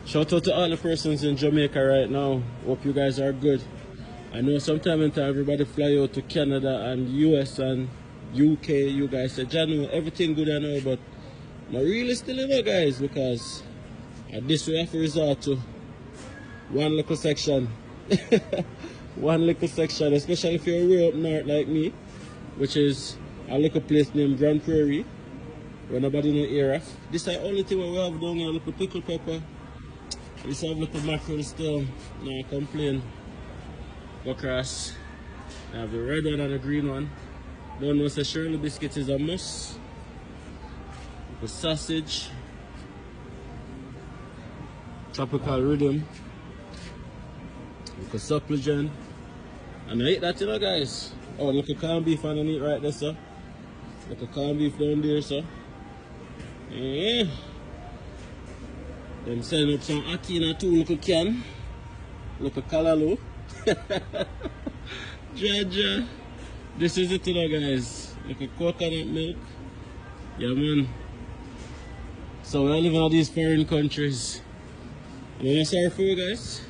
Shout out to all the persons in Jamaica right now. Hope you guys are good. I know sometime in time everybody fly out to Canada and US and UK. You guys say, Janu, everything good I know, but not really still, you know, guys, because at this we have to resort to one little section. One little section, especially if you're way up north like me, which is a little place named Grand Prairie, where nobody know hear of. This is the only thing we have down here, a little pickle pepper. This have little mackerel still, no complain. Go across. I have the red one and the green one. Don't know, say Shirley biscuit is a must. The sausage. Tropical rhythm. Look a supplement. And I eat that, you know, guys. Oh, look a corned beef underneath right there, sir. Look a corned beef down there, sir. Yeah. Them selling up some Akina too, look a can. Look a callaloo. Jaja. This is it, you know, guys. Look a coconut milk. Yeah, man. So we're living in these foreign countries. I'm sorry for you guys.